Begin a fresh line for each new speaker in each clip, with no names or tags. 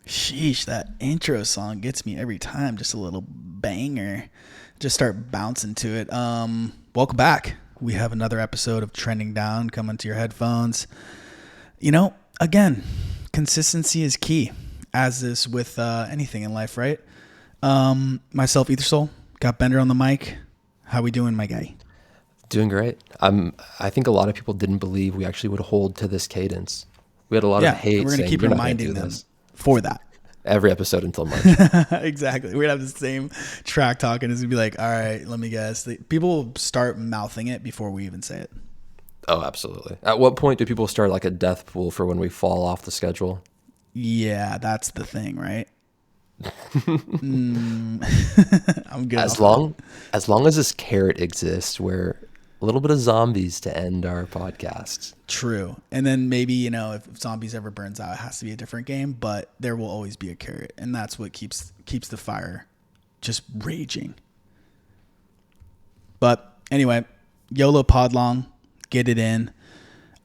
Sheesh, that intro song gets me every time. Just a little banger. Just start bouncing to it. Welcome back. We have another episode of Trending Down coming to your headphones. Again, consistency is key, as is with anything in life, right? Myself, Ethersole, got Bender on the mic. How we doing, my guy?
Doing great. I think a lot of people didn't believe we actually would hold to this cadence. We had a lot of
Yeah, and
hate
we're gonna
saying
keep
you're not going to
reminding
do
them
this
for that.
every episode until March.
Exactly. We're gonna have the same track talk, and it's gonna be like, all right, let me guess. People will start mouthing it before we even say it.
Oh, absolutely. At what point do people start like a death pool for when we fall off the schedule?
Yeah, that's the thing, right? I'm good
As
off that.
long as long as this carrot exists, we're a little bit of zombies to end our podcast.
True. And then maybe, if zombies ever burns out, it has to be a different game, but there will always be a carrot. And that's what keeps the fire just raging. But anyway, YOLO pod long, get it in.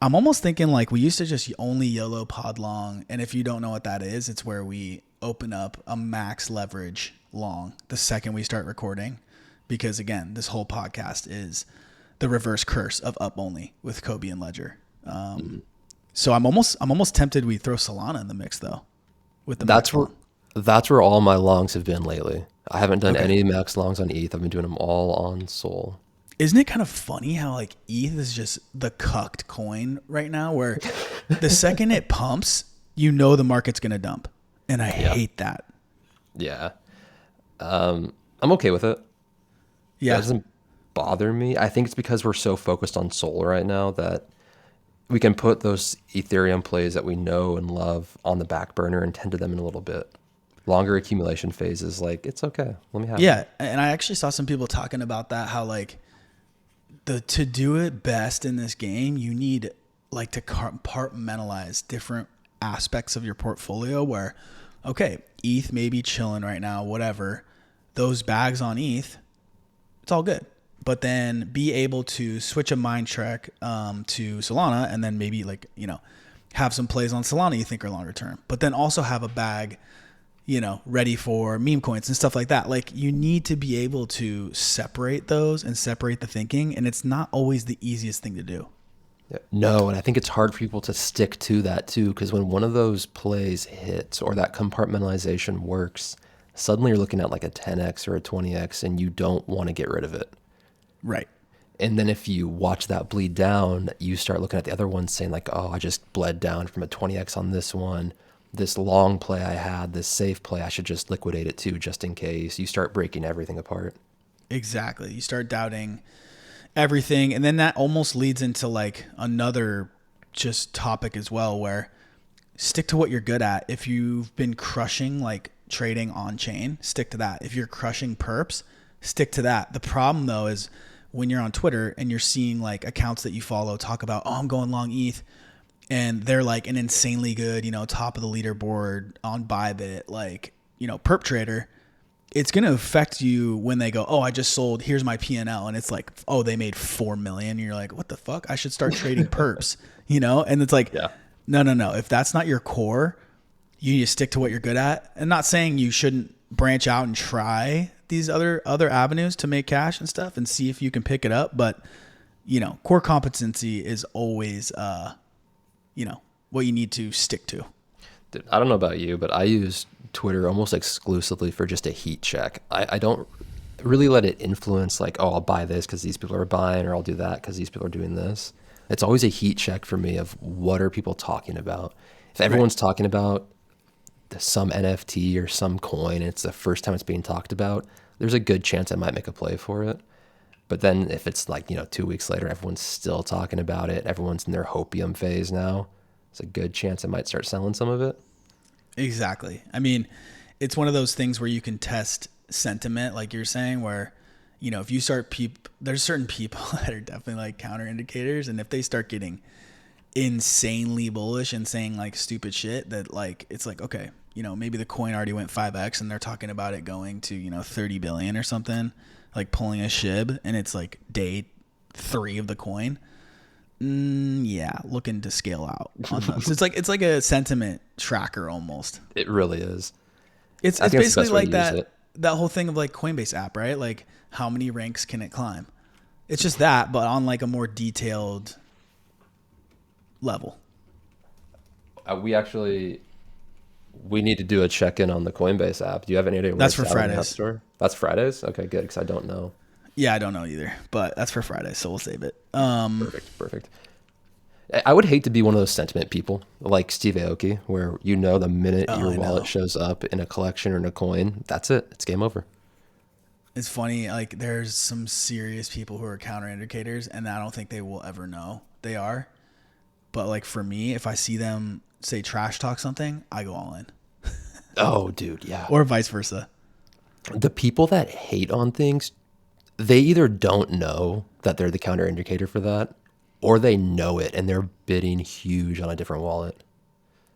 I'm almost thinking like we used to just only YOLO pod long. And if you don't know what that is, it's where we open up a max leverage long the second we start recording. Because again, this whole podcast is the reverse curse of up only with Kobe and Ledger. So I'm almost tempted we throw Solana in the mix though with the
That's
max
where
long.
that's where all my longs have been lately. I haven't done
Okay.
any max longs on ETH. I've been doing them all on Sol.
Isn't it kind of funny how like ETH is just the cucked coin right now where the second it pumps, the market's going to dump. And I
Yeah.
hate that.
Yeah. I'm okay with it. That
Yeah.
doesn't bother me. I think it's because we're so focused on Sol right now that we can put those Ethereum plays that we know and love on the back burner and tend to them in a little bit. Longer accumulation phases, like it's okay. Let me have it.
Yeah. And I actually saw some people talking about that, how like to do it best in this game, you need like to compartmentalize different aspects of your portfolio where, okay, ETH may be chilling right now, whatever. Those bags on ETH, it's all good. But then be able to switch a mind track to Solana and then maybe have some plays on Solana you think are longer term. But then also have a bag ready for meme coins and stuff like that. Like you need to be able to separate those and separate the thinking. And it's not always the easiest thing to do.
Yeah. No, and I think it's hard for people to stick to that too, because when one of those plays hits or that compartmentalization works, suddenly you're looking at like a 10x or a 20x and you don't want to get rid of it.
Right.
And then if you watch that bleed down, you start looking at the other ones saying like, oh, I just bled down from a 20x on this one. This long play I had, this safe play, I should just liquidate it too, just in case. You start breaking everything apart.
Exactly. You start doubting everything. And then that almost leads into like another just topic as well, where stick to what you're good at. If you've been crushing like trading on chain, stick to that. If you're crushing perps, stick to that. The problem though is when you're on Twitter and you're seeing like accounts that you follow talk about, oh, I'm going long ETH, and they're like an insanely good, top of the leaderboard on Bybit, like, perp trader. It's going to affect you when they go, oh, I just sold, here's my P&L. And it's like, oh, they made 4 million. And you're like, what the fuck? I should start trading perps, And it's like,
Yeah.
no. If that's not your core, you need to stick to what you're good at. And not saying you shouldn't branch out and try these other avenues to make cash and stuff and see if you can pick it up. But, core competency is always, what you need to stick to.
Dude, I don't know about you, but I use Twitter almost exclusively for just a heat check. I don't really let it influence like, oh, I'll buy this because these people are buying, or I'll do that because these people are doing this. It's always a heat check for me of what are people talking about. If everyone's talking about some NFT or some coin, and it's the first time it's being talked about, there's a good chance I might make a play for it. But then if it's like, 2 weeks later, everyone's still talking about it, everyone's in their hopium phase now, it's a good chance I might start selling some of it.
Exactly. I mean, it's one of those things where you can test sentiment, like you're saying, where, if you start there's certain people that are definitely like counter indicators. And if they start getting insanely bullish and saying like stupid shit that like, it's like, okay, maybe the coin already went 5x and they're talking about it going to, 30 billion or something, like pulling a SHIB, and it's like day 3 of the coin. Yeah, looking to scale out on those. It's like a sentiment tracker almost.
It really is.
It's
I think that's the
basically
best way
like
to use
that
it.
whole thing of like Coinbase app, right? Like how many ranks can it climb? It's just that, but on like a more detailed level.
We need to do a check-in on the Coinbase app. Do you have any idea when
That's
it's
for
out in the App
Fridays.
Store? That's Fridays? Okay, good, because I don't know.
Yeah, I don't know either, but that's for Friday, so we'll save it.
Perfect. I would hate to be one of those sentiment people like Steve Aoki, where you know the minute
Oh,
your
I
wallet
know.
shows up in a collection or in a coin, that's it. It's game over.
It's funny, like there's some serious people who are counterindicators, and I don't think they will ever know they are. But like for me, if I see them say trash talk something, I go all in,
Oh, dude, yeah.
or vice versa.
The people that hate on things, they either don't know that they're the counter indicator for that, or they know it and they're bidding huge on a different wallet.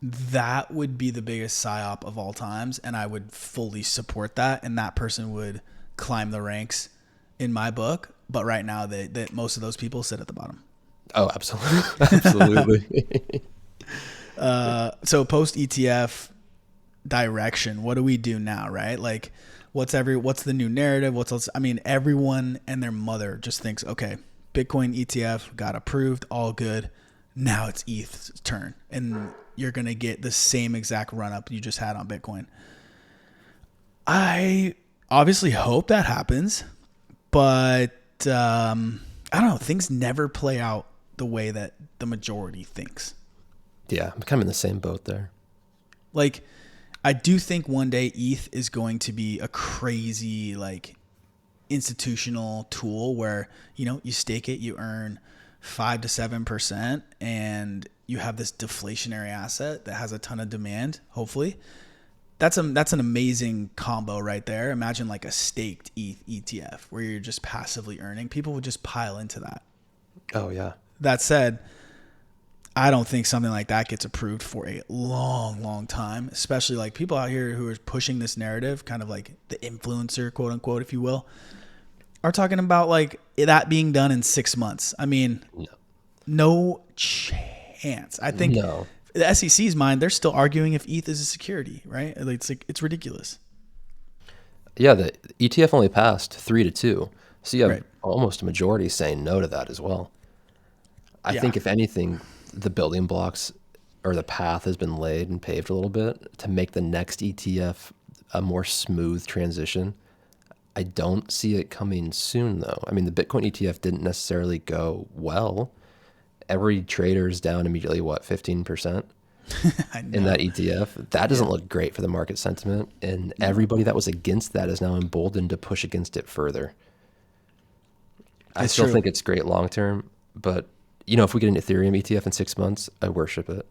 That would be the biggest psyop of all times, and I would fully support that. And that person would climb the ranks in my book. But right now, that most of those people sit at the bottom.
Oh, absolutely. Absolutely.
So post ETF direction, what do we do now, right? Like, what's the new narrative? What's else? I mean, everyone and their mother just thinks, okay, Bitcoin ETF got approved, all good. Now it's ETH's turn, and you're gonna get the same exact run up you just had on Bitcoin. I obviously hope that happens, but I don't know. Things never play out the way that the majority thinks.
Yeah, I'm kind of in the same boat there.
Like, I do think one day ETH is going to be a crazy like institutional tool where, you know, you stake it, you earn 5 to 7%, and you have this deflationary asset that has a ton of demand. Hopefully, that's an amazing combo right there. Imagine like a staked ETH ETF where you're just passively earning. People would just pile into that.
Oh, yeah.
That said, I don't think something like that gets approved for a long, long time, especially like people out here who are pushing this narrative, kind of like the influencer, quote unquote, if you will, are talking about like that being done in 6 months. I mean, no chance. I think
No.
the SEC's mind, they're still arguing if ETH is a security, right? It's ridiculous.
Yeah, the ETF only passed 3-2. So you have
Right.
almost a majority saying no to that as well. I
Yeah.
think if anything, the building blocks or the path has been laid and paved a little bit to make the next ETF a more smooth transition. I don't see it coming soon, though. I mean, the Bitcoin ETF didn't necessarily go well. Every trader's down immediately, what, 15%
I know.
in that ETF? That doesn't look great for the market sentiment. And everybody that was against that is now emboldened to push against it further. I
It's
still
true.
think it's great long term, but you know, if we get an Ethereum ETF in 6 months, I worship it.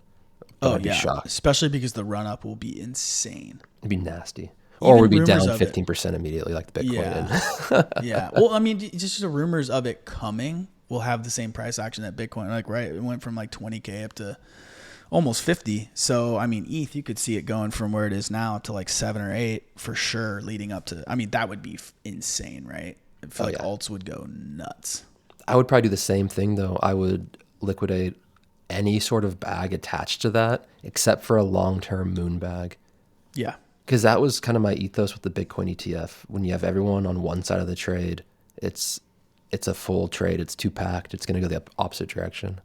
But
Oh
I'd be
yeah,
shocked.
especially because the run up will be insane.
It'd be nasty. Or
Even
we'd be
rumors
down
of it.
15% immediately like the Bitcoin.
Yeah. Yeah. Well, I mean, just the rumors of it coming will have the same price action that Bitcoin. Like, right, it went from like 20K up to almost 50. So, I mean, ETH, you could see it going from where it is now to like 7 or 8 for sure, leading up to. I mean, that would be insane, right? I feel like alts would go nuts.
I would probably do the same thing, though. I would liquidate any sort of bag attached to that, except for a long-term moon bag.
Yeah.
Because that was kind of my ethos with the Bitcoin ETF. When you have everyone on one side of the trade, it's a full trade. It's too packed. It's going to go the opposite direction.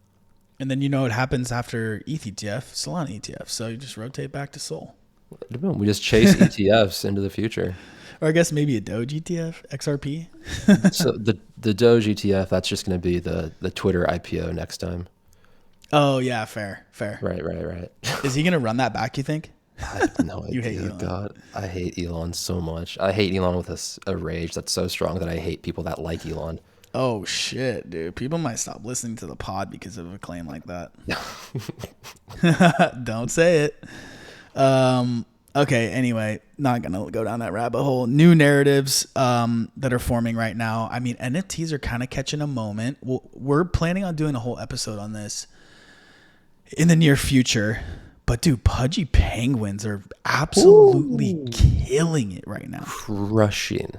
And then you know what happens after ETH ETF, Solana ETF. So you just rotate back to Sol.
We just chase ETFs into the future.
Or I guess maybe a Doge ETF, XRP.
So the Doge ETF, that's just going to be the Twitter IPO next time.
Oh, yeah, fair.
Right.
Is he going to run that back, you think?
I have no idea.
You hate Elon.
God, I hate Elon so much. I hate Elon with a rage that's so strong that I hate people that like Elon.
Oh, shit, dude. People might stop listening to the pod because of a claim like that. Don't say it. Okay, anyway, not going to go down that rabbit hole. New narratives that are forming right now. I mean, NFTs are kind of catching a moment. We're planning on doing a whole episode on this in the near future. But, dude, pudgy penguins are absolutely killing it right now.
Crushing.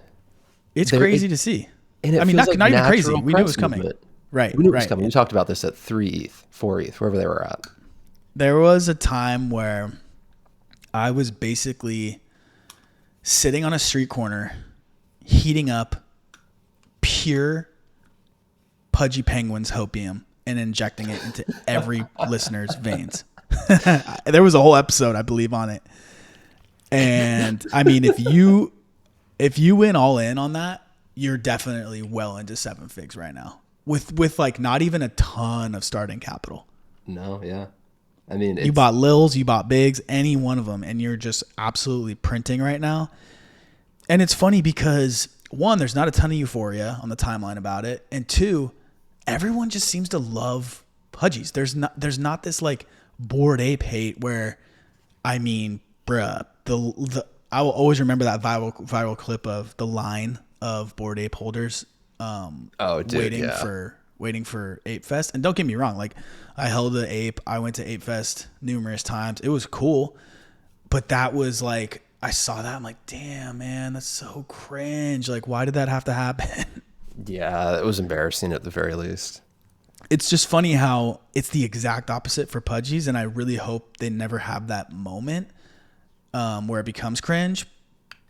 It's crazy to see.
And it
I mean,
feels
not
like
even crazy.
natural
We knew it was
price
coming.
movement.
Right,
We knew it was
right.
coming. We talked about this at 3 ETH, 4 ETH, wherever they were at.
There was a time where I was basically sitting on a street corner, heating up pure Pudgy Penguins hopium and injecting it into every listener's veins. There was a whole episode, I believe, on it. And I mean, if you went all in on that, you're definitely well into 7 figs right now with like not even a ton of starting capital.
No, yeah. I mean,
You bought Lils, you bought Bigs, any one of them, and you're just absolutely printing right now. And it's funny because, one, there's not a ton of euphoria on the timeline about it, and two, everyone just seems to love Pudgies. There's not this like Bored Ape hate where, I mean, bruh, I will always remember that viral clip of the line of Bored Ape holders waiting for Ape Fest. And don't get me wrong, like I held an ape. I went to Ape Fest numerous times. It was cool. But that was like, I saw that. I'm like, damn, man, that's so cringe. Like, why did that have to happen?
Yeah, it was embarrassing at the very least.
It's just funny how it's the exact opposite for Pudgies. And I really hope they never have that moment where it becomes cringe.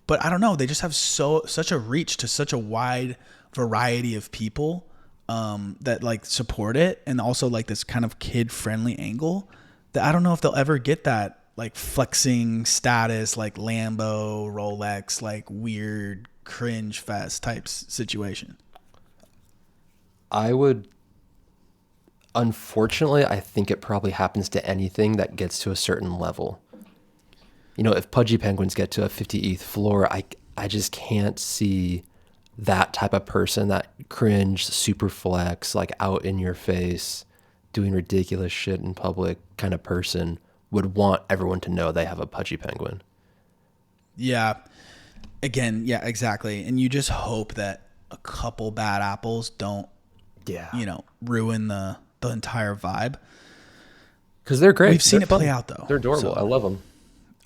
But I don't know. They just have such a reach to such a wide variety of people that like support it, and also like this kind of kid friendly angle that I don't know if they'll ever get that like flexing status, like Lambo, Rolex, like weird cringe fest types situation.
Unfortunately, I think it probably happens to anything that gets to a certain level. You know, if Pudgy Penguins get to a 50 ETH floor, I just can't see that type of person, that cringe, super flex, like out in your face, doing ridiculous shit in public kind of person would want everyone to know they have a Pudgy Penguin.
Yeah. Again, yeah, exactly. And you just hope that a couple bad apples don't, ruin the entire vibe.
Because they're great.
We've seen it play out, though.
They're adorable. I love them.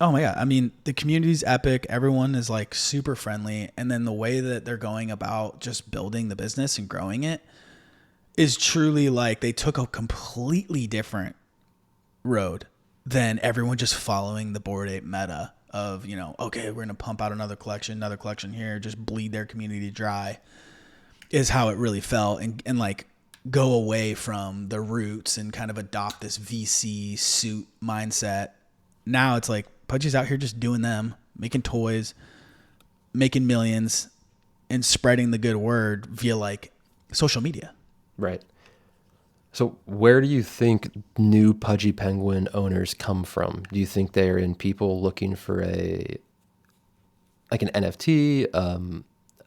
Oh my God. I mean, the community's epic. Everyone is like super friendly. And then the way that they're going about just building the business and growing it is truly like they took a completely different road than everyone just following the Bored Ape meta of, okay, we're going to pump out another collection here, just bleed their community dry, is how it really felt. And like go away from the roots and kind of adopt this VC suit mindset. Now it's like Pudgy's out here just doing them, making toys, making millions, and spreading the good word via like social media.
Right. So where do you think new Pudgy Penguin owners come from? Do you think they're in people looking for an NFT,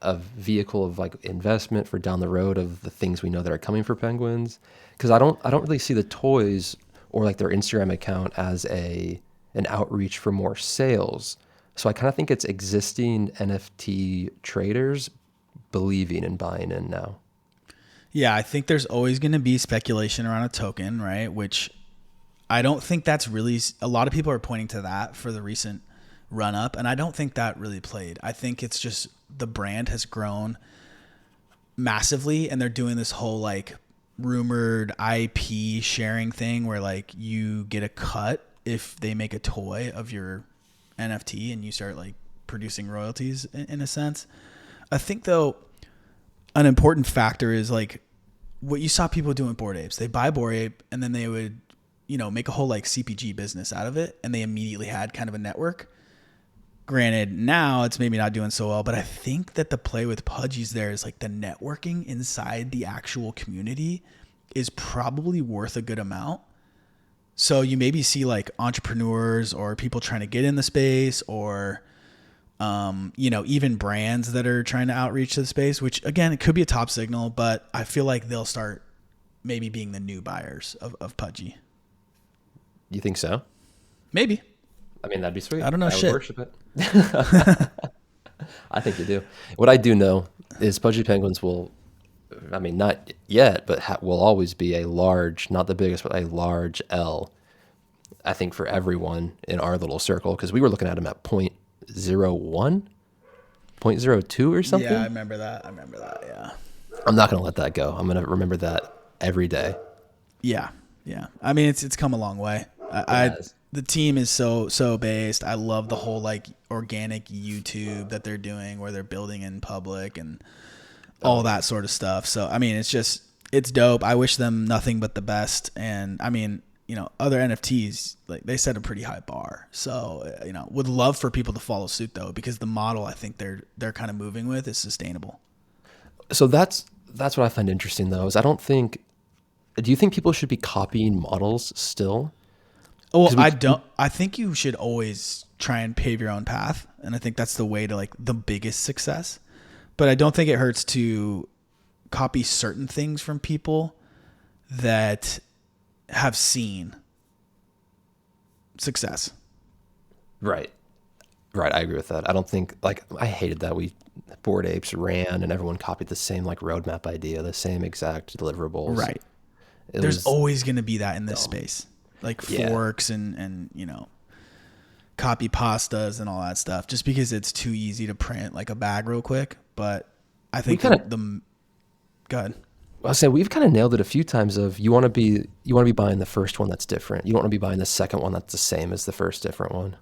a vehicle of like investment for down the road of the things we know that are coming for penguins? Because I don't really see the toys or like their Instagram account as an outreach for more sales. So I kind of think it's existing NFT traders believing and buying in now.
Yeah, I think there's always going to be speculation around a token, right? Which I don't think that's really, a lot of people are pointing to that for the recent run up. And I don't think that really played. I think it's just the brand has grown massively and they're doing this whole like rumored IP sharing thing where like you get a cut if they make a toy of your NFT and you start like producing royalties in a sense. I think though, an important factor is like what you saw people doing with Bored Apes. They buy Bored Ape and then they would, make a whole like CPG business out of it. And they immediately had kind of a network. Granted, now it's maybe not doing so well, but I think that the play with Pudgies there is like the networking inside the actual community is probably worth a good amount. So you maybe see like entrepreneurs or people trying to get in the space or, even brands that are trying to outreach to the space, which again, it could be a top signal, but I feel like they'll start maybe being the new buyers of Pudgy.
You think so?
Maybe.
I mean, that'd be sweet.
I don't know
I
shit.
would worship it. I think you do. What I do know is Pudgy Penguins will, I mean, not yet, but will always be a large, not the biggest, but a large L, I think, for everyone in our little circle, because we were looking at them at 0.01, 0.02 or something.
Yeah, I remember that. Yeah.
I'm not going to let that go. I'm going to remember that every day.
Yeah. Yeah. I mean, it's come a long way.
Yes.
The team is so based. I love the whole like organic YouTube that they're doing where they're building in public and all that sort of stuff. So, I mean, it's dope. I wish them nothing but the best. And I mean, other NFTs, like they set a pretty high bar. So, would love for people to follow suit though, because the model I think they're kind of moving with is sustainable.
So that's what I find interesting though, is do you think people should be copying models still?
Well,
'Cause
I think you should always try and pave your own path. And I think that's the way to like the biggest success. But I don't think it hurts to copy certain things from people that have seen success.
Right. Right. I agree with that. I don't think I hated that Bored Apes ran and everyone copied the same like roadmap idea, the same exact deliverables.
Right.
It
There's
was
always going to be that in this
dumb.
space, like
Yeah.
forks and copy pastas and all that stuff, just because it's too easy to print like a bag real quick. But I think
kinda-
go ahead.
I say we've kind of nailed it a few times of you want to be buying the first one that's different. You don't want to be buying the second one that's the same as the first different one.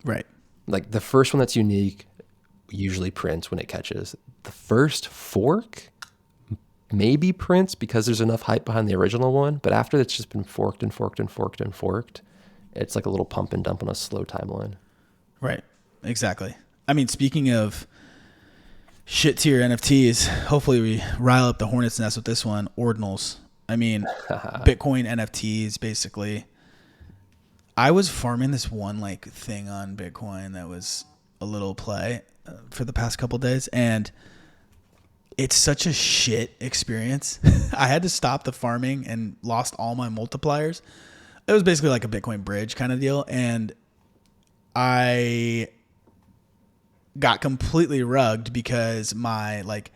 Right.
Like the first one that's unique usually prints when it catches. The first fork maybe prints because there's enough hype behind the original one, but after it's just been forked and forked and forked and forked, it's like a little pump and dump on a slow timeline.
Right. Exactly. I mean, speaking of shit tier NFTs, hopefully we rile up the hornet's nest with this one, ordinals. I mean, Bitcoin NFTs basically. I was farming this one like thing on Bitcoin that was a little play for the past couple days, and it's such a shit experience. I had to stop the farming and lost all my multipliers. It was basically like a Bitcoin bridge kind of deal, and I got completely rugged because my like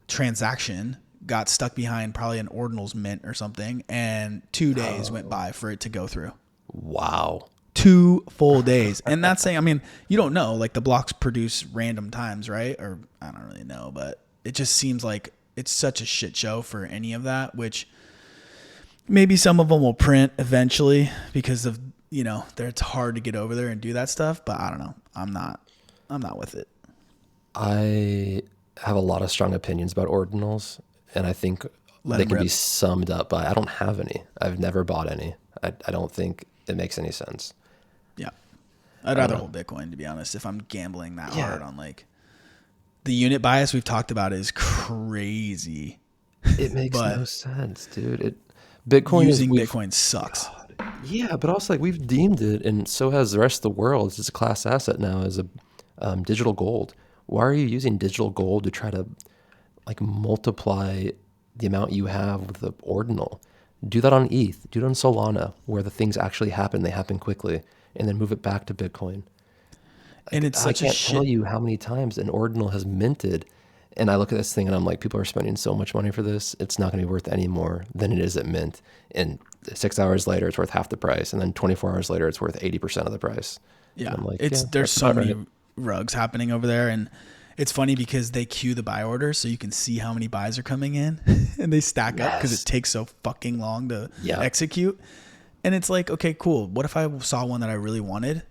transaction got stuck behind probably an ordinals mint or something, and 2 days went by for it to go through.
Wow.
2 full days. And that's saying, I mean, you don't know, like the blocks produce random times, right? Or I don't really know, but it just seems like it's such a shit show for any of that, which maybe some of them will print eventually because of, it's hard to get over there and do that stuff, but I don't know. I'm not with it.
I have a lot of strong opinions about ordinals, and I think
Let
they
'em
can be
rip.
summed up by I don't have any. I've never bought any. I don't think it makes any sense.
Yeah. I'd rather hold Bitcoin, to be honest, if I'm gambling that
Yeah.
hard on like the unit bias we've talked about is crazy.
It makes
But
no sense, dude. Bitcoin
using
we've-
Bitcoin sucks.
Yeah, but also like we've deemed it, and so has the rest of the world. It's a class asset now as a digital gold. Why are you using digital gold to try to like multiply the amount you have with the ordinal? Do that on ETH. Do it on Solana, where the things actually happen. They happen quickly, and then move it back to Bitcoin.
And it's
I
such a
can't tell
shit.
you how many times an ordinal has minted, and I look at this thing and I'm like, people are spending so much money for this. It's not going to be worth any more than it is at mint. And 6 hours later, it's worth half the price, and then 24 hours later, it's worth 80% of the price.
Yeah.
And I'm like,
There's
that's
so
about
many
right.
rugs happening over there. And it's funny because they queue the buy order so you can see how many buys are coming in and they stack up because
Yes.
it takes so fucking long to
Yeah.
execute. And it's like, okay, cool. What if I saw one that I really wanted?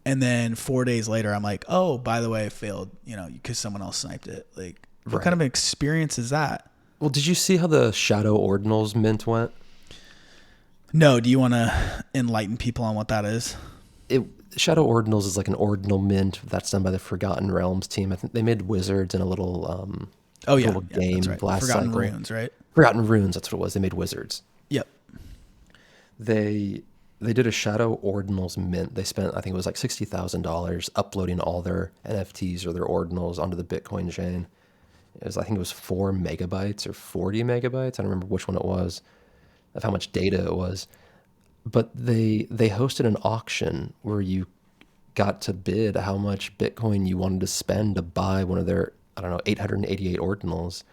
And then 4 days later, I'm like, oh, by the way, it failed, because someone else sniped it. Like, what
Right.
kind of experience is that?
Well, did you see how the shadow ordinals mint went?
No, do you want to enlighten people on what that is?
Shadow Ordinals is like an ordinal mint that's done by the Forgotten Realms team. I think they made Wizards in a little
Oh, yeah.
little
Yeah,
game
that's right.
last
Forgotten
cycle.
Runes, right?
Forgotten Runes, that's what it was. They made Wizards.
Yep.
They did a Shadow Ordinals mint. They spent, I think it was like $60,000 uploading all their NFTs or their ordinals onto the Bitcoin chain. I think it was 4 megabytes or 40 megabytes. I don't remember which one it was, of how much data it was. But they hosted an auction where you got to bid how much Bitcoin you wanted to spend to buy one of their, 888 ordinals.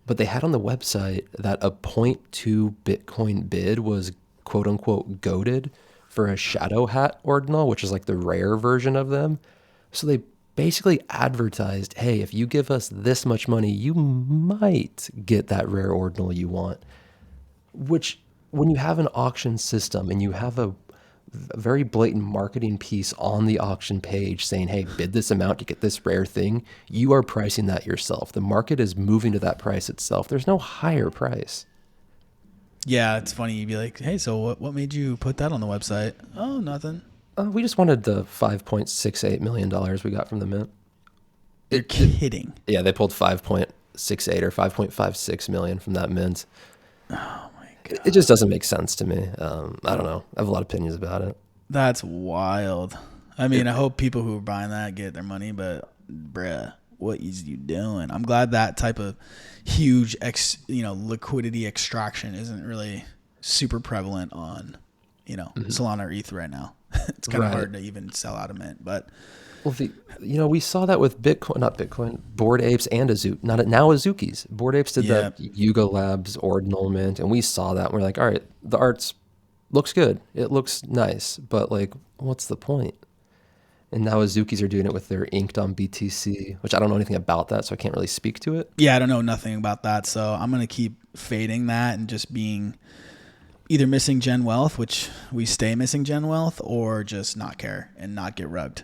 But they had on the website that a zero point 0.2 Bitcoin bid was quote unquote goated for a Shadow Hat ordinal, which is like the rare version of them. So they basically advertised, hey, if you give us this much money, you might get that rare ordinal you want. Which, when you have an auction system and you have a very blatant marketing piece on the auction page saying, hey, bid this amount to get this rare thing, you are pricing that yourself. The market is moving to that price itself. There's no higher price.
Yeah, it's funny. You'd be like, hey, so what made you put that on the website? Oh, nothing.
We just wanted the $5.68 million we got from the mint.
You're kidding.
Yeah, they pulled 5.68 or 5.56 million from that mint.
Oh my God.
It just doesn't make sense to me. I don't know. I have a lot of opinions about it.
That's wild. I mean, I hope people who are buying that get their money, but bruh, what is you doing? I'm glad that type of huge liquidity extraction isn't really super prevalent on, Solana or ETH right now. It's kind of hard to even sell out of mint, but
well, we saw that with Bitcoin, not Bitcoin, Bored Apes and now Azukis. Bored Apes did that Yuga Labs ordinal mint, and we saw that. And we're like, all right, the art's looks good. It looks nice, but like, what's the point? And now Azukis are doing it with their inked on BTC, which I don't know anything about that, so I can't really speak to it.
Yeah, I don't know nothing about that, so I'm going to keep fading that and just being either missing Gen Wealth, which we stay missing Gen Wealth, or just not care and not get rugged.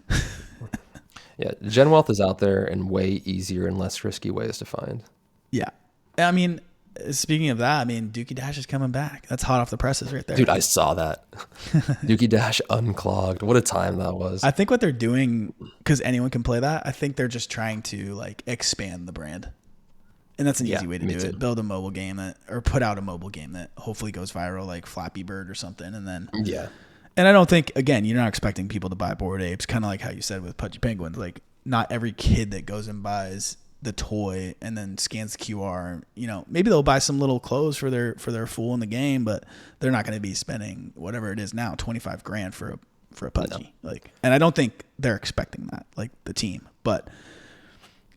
Yeah, Gen Wealth is out there and way easier and less risky ways to find.
Yeah. I mean, speaking of that, Dookie Dash is coming back. That's hot off the presses right there.
Dude, I saw that. Dookie Dash unclogged. What a time that was.
I think what they're doing, because anyone can play that, I think they're just trying to like expand the brand. And that's an easy way to do it. Build a mobile game or put out a mobile game that hopefully goes viral, like Flappy Bird or something. And then,
yeah.
And I don't think, again, you're not expecting people to buy Bored Apes, kind of like how you said with Pudgy Penguins. Like, not every kid that goes and buys the toy and then scans the QR, maybe they'll buy some little clothes for their fool in the game, but they're not going to be spending whatever it is now, $25,000 for a Pudgy. No. And I don't think they're expecting that, like the team. But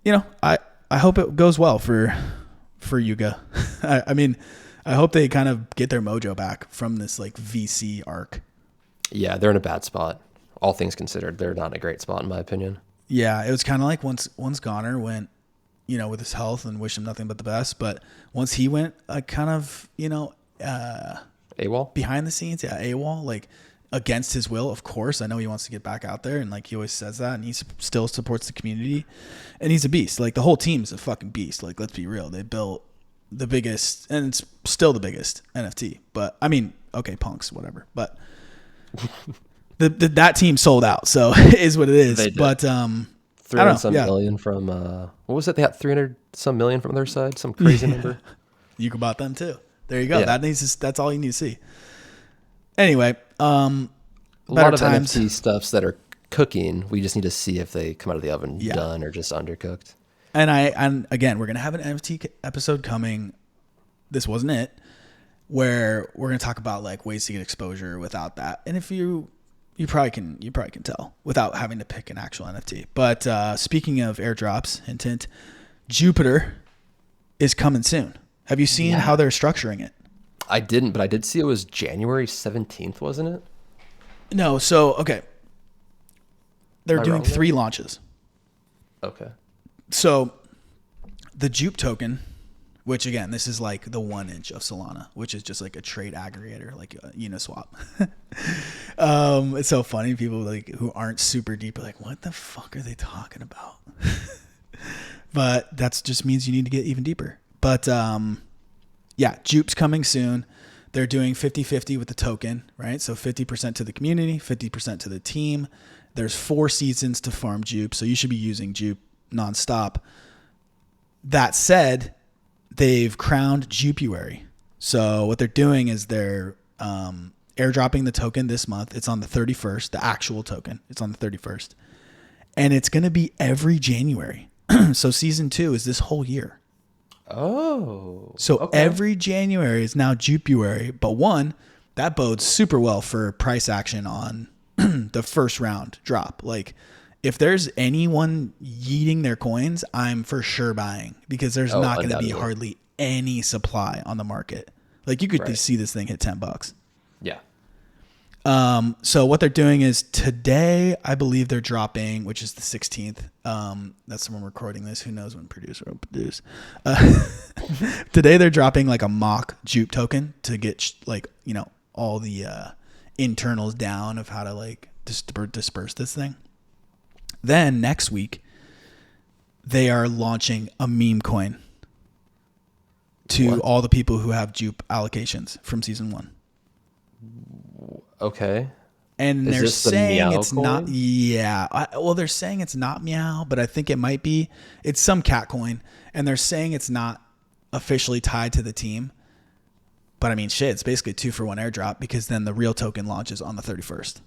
I hope it goes well for Yuga. I hope they kind of get their mojo back from this like VC arc.
Yeah, they're in a bad spot. All things considered, they're not in a great spot in my opinion.
Yeah, it was kind of like once Goner went, with his health, and wish him nothing but the best. But once he went, kind of,
AWOL
behind the scenes, AWOL, like against his will. Of course, I know he wants to get back out there, and like he always says that, and he still supports the community, and he's a beast. Like the whole team's a fucking beast. Like let's be real, they built the biggest, and it's still the biggest NFT. But okay, punks, whatever. But that team sold out, so it is what it is. But
300 some million from what was it? They got 300 some million from their side, some crazy number.
You can buy them too. There you go. Yeah. That's all you need to see. Anyway, a
lot of NFT stuffs that are cooking. We just need to see if they come out of the oven done or just undercooked.
And again, we're gonna have an NFT episode coming. This wasn't it. Where we're gonna talk about like ways to get exposure without that, and if you probably can tell without having to pick an actual NFT. But speaking of airdrops, hint, Jupiter is coming soon. Have you seen how they're structuring it?
I didn't, but I did see it was January 17th, wasn't it?
No. So, okay. They're doing 3 launches. Okay. So the Jupe token, which again, this is like the 1 inch of Solana, which is just like a trade aggregator, like Uniswap. It's so funny. People like who aren't super deep are like, what the fuck are they talking about? But that just means you need to get even deeper. But Jupe's coming soon. They're doing 50-50 with the token, right? So 50% to the community, 50% to the team. There's 4 seasons to farm Jupe, so you should be using Jupe nonstop. That said, they've crowned Jupeary. So what they're doing is they're airdropping the token this month. It's on the 31st, the actual token. It's on the 31st. And it's going to be every January. So season 2 is this whole year.
Oh.
So every January is now Jupeary. But that bodes super well for price action on the first round drop. Like if there's anyone yeeting their coins, I'm for sure buying because there's not going to be hardly any supply on the market. Like you could see this thing hit $10.
Yeah.
So what they're doing is today, I believe they're dropping, which is the 16th. That's when we're recording this. Who knows when producer will produce? Today they're dropping like a mock Jupe token to get like, you know, all the internals down of how to like disperse this thing. Then next week, they are launching a meme coin to all the people who have Jupe allocations from season 1.
Okay.
And
Is
they're
this the
saying
meow
it's
coin?
not. Yeah. Well, they're saying it's not meow, but I think it might be. It's some cat coin. And they're saying it's not officially tied to the team. But I mean, shit, it's basically 2-for-1 airdrop because then the real token launches on the 31st.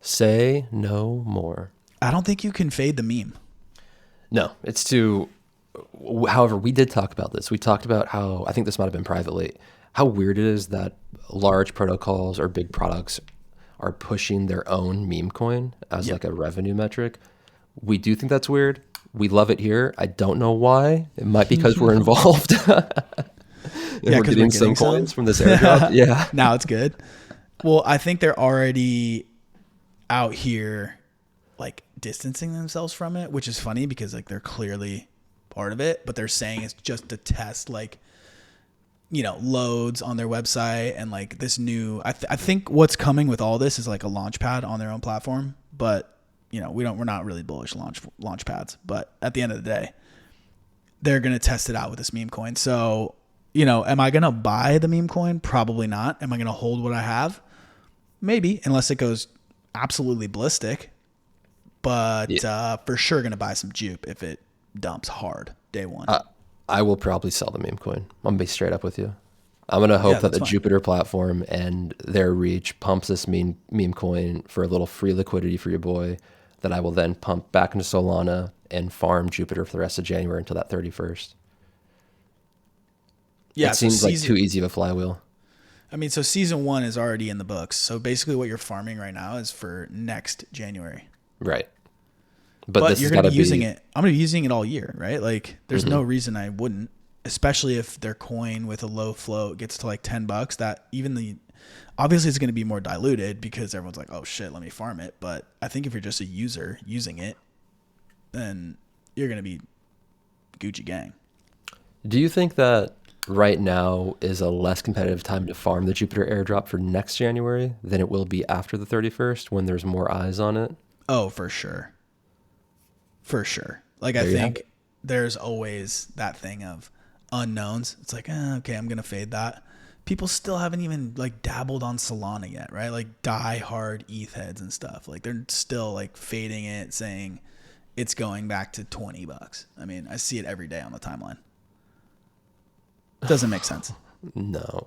Say no more.
I don't think you can fade the meme.
No, it's too. However, we did talk about this. We talked about how, I think this might have been privately, how weird it is that large protocols or big products are pushing their own meme coin as like a revenue metric. We do think that's weird. We love it here. I don't know why. It might be because we're involved.
Yeah,
we're getting some coins from this airdrop. Yeah.
Now it's good. Well, I think they're already out here like distancing themselves from it, which is funny because like they're clearly part of it, but they're saying it's just to test like, you know, loads on their website and like this new, I think what's coming with all this is like a launch pad on their own platform, but you know, we're not really bullish launch pads, but at the end of the day, they're going to test it out with this meme coin. So, you know, am I going to buy the meme coin? Probably not. Am I going to hold what I have? Maybe, unless it goes absolutely ballistic, but for sure going to buy some Jupe if it dumps hard day one.
I will probably sell the meme coin. I'm going to be straight up with you. I'm going to hope that the Jupiter platform and their reach pumps this meme coin for a little free liquidity for your boy that I will then pump back into Solana and farm Jupiter for the rest of January until that 31st. Yeah, it seems like too easy of a flywheel.
I mean, so season 1 is already in the books. So basically what you're farming right now is for next January.
Right.
But you're going to be using it. I'm going to be using it all year, right? Like there's no reason I wouldn't, especially if their coin with a low float gets to like $10, that even obviously it's going to be more diluted because everyone's like, oh shit, let me farm it. But I think if you're just a user using it, then you're going to be Gucci gang.
Do you think that right now is a less competitive time to farm the Jupiter airdrop for next January than it will be after the 31st when there's more eyes on it?
Oh, for sure. For sure. Like, I think there's always that thing of unknowns. It's like, okay, I'm going to fade that. People still haven't even like dabbled on Solana yet, right? Like die hard ETH heads and stuff. Like they're still like fading it, saying it's going back to $20. I mean, I see it every day on the timeline. It doesn't make sense.
No,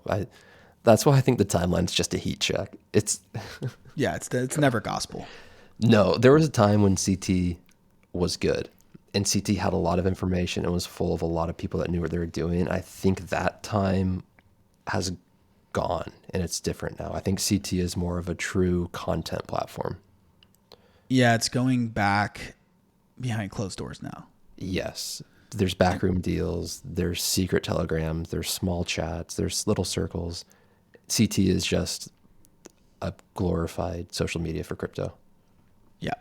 that's why I think the timeline's just a heat check. It's
it's never gospel.
No, there was a time when CT was good and CT had a lot of information and was full of a lot of people that knew what they were doing. I think that time has gone and it's different now. I think CT is more of a true content platform.
Yeah, it's going back behind closed doors now.
Yes. There's backroom deals, there's secret telegrams, there's small chats, there's little circles. CT is just a glorified social media for crypto.
Yeah.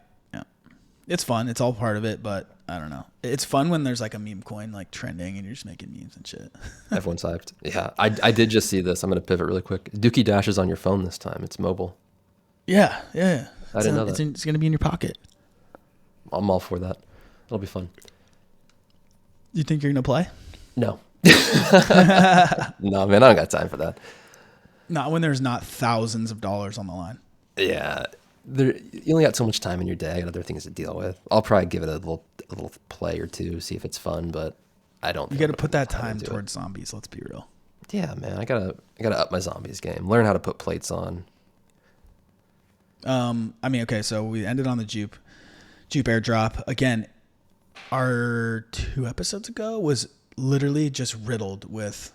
It's fun. It's all part of it, but I don't know. It's fun when there's like a meme coin like trending and you're just making memes and shit.
Everyone's hyped. Yeah, I did just see this. I'm going to pivot really quick. Dookie Dash is on your phone this time. It's mobile.
Yeah.
I didn't know that.
It's going to be in your pocket.
I'm all for that. It'll be fun.
You think you're going to play?
No. No, man, I don't got time for that.
Not when there's not thousands of dollars on the line.
Yeah. You only got so much time in your day. I got other things to deal with. I'll probably give it a little play or two, see if it's fun, but I don't.
You got to put that time towards zombies. Let's be real.
Yeah, man, I gotta up my zombies game. Learn how to put plates on.
I mean, okay, so we ended on the Jupe airdrop again. Our 2 episodes ago was literally just riddled with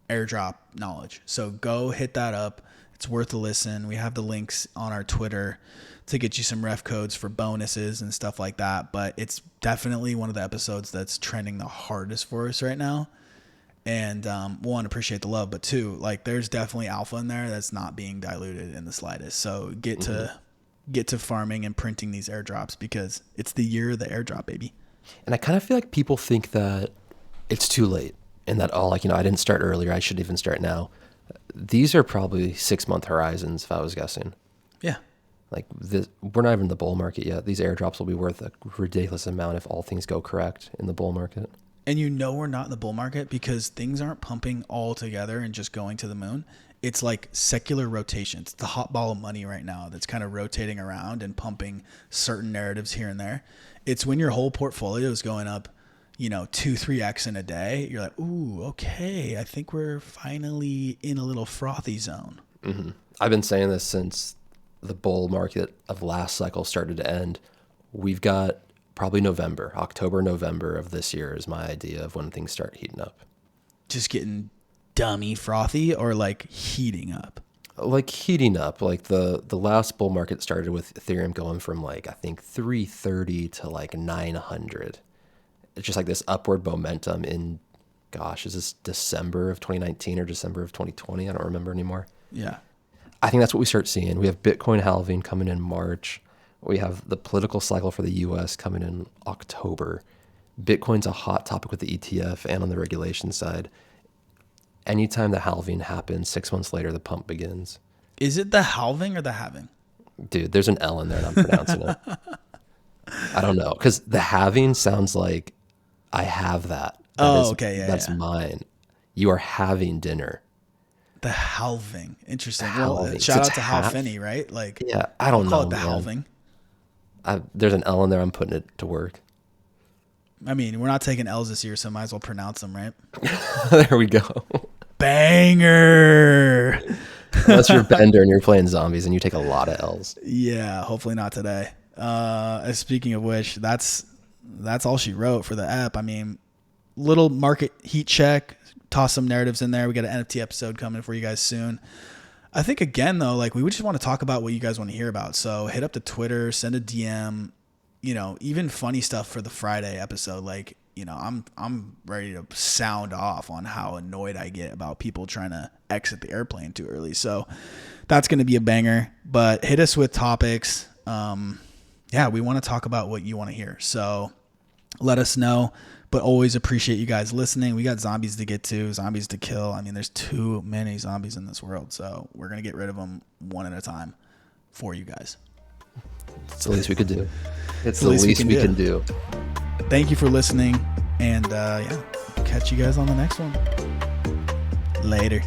airdrop knowledge. So go hit that up. It's worth a listen. We have the links on our Twitter to get you some ref codes for bonuses and stuff like that. But it's definitely one of the episodes that's trending the hardest for us right now. And one, appreciate the love, but two, like there's definitely alpha in there that's not being diluted in the slightest. So get to farming and printing these airdrops, because it's the year of the airdrop, baby.
And I kind of feel like people think that it's too late and that, oh, like, I didn't start earlier, I should even start now. These are probably 6-month horizons if I was guessing.
Yeah.
Like we're not even in the bull market yet. These airdrops will be worth a ridiculous amount if all things go correct in the bull market.
And we're not in the bull market because things aren't pumping all together and just going to the moon. It's like secular rotation. It's the hot ball of money right now that's kind of rotating around and pumping certain narratives here and there. It's when your whole portfolio is going up, 2-3x in a day. You're like, ooh, okay, I think we're finally in a little frothy zone.
Mm-hmm. I've been saying this since the bull market of last cycle started to end. We've got probably October, November of this year is my idea of when things start heating up.
Just getting dummy frothy, or like heating up?
Like heating up. Like the last bull market started with Ethereum going from like, I think 330 to like 900. It's just like this upward momentum in, gosh, is this December of 2019 or December of 2020? I don't remember anymore.
Yeah.
I think that's what we start seeing. We have Bitcoin halving coming in March. We have the political cycle for the US coming in October. Bitcoin's a hot topic with the ETF and on the regulation side. Anytime the halving happens, 6 months later, the pump begins.
Is it the halving or the halving?
Dude, there's an L in there and I'm pronouncing it. I don't know. Because the halving sounds like I have that.
Okay. Yeah,
that's mine. You are having dinner.
The halving. Interesting.
Halving.
Well, shout out to Hal Finney, right? Like,
yeah, I don't know.
Call it the halving.
There's an L in there. I'm putting it to work.
I mean, we're not taking L's this year, so might as well pronounce them, right?
There we go.
Banger.
Unless you're Bender and you're playing zombies and you take a lot of L's.
Yeah, hopefully not today. Speaking of which, that's all she wrote for the app. I mean, little market heat check, toss some narratives in there. We got an NFT episode coming for you guys soon. I think, again, though, like, we just want to talk about what you guys want to hear about. So hit up the Twitter, send a DM, even funny stuff for the Friday episode. Like, I'm ready to sound off on how annoyed I get about people trying to exit the airplane too early. So that's going to be a banger, but hit us with topics. We want to talk about what you want to hear. So let us know, but always appreciate you guys listening. We got zombies to get to, zombies to kill. I mean, there's too many zombies in this world. So we're going to get rid of them one at a time for you guys.
It's the least we could do. It's the least we can do.
Thank you for listening, and catch you guys on the next one. Later.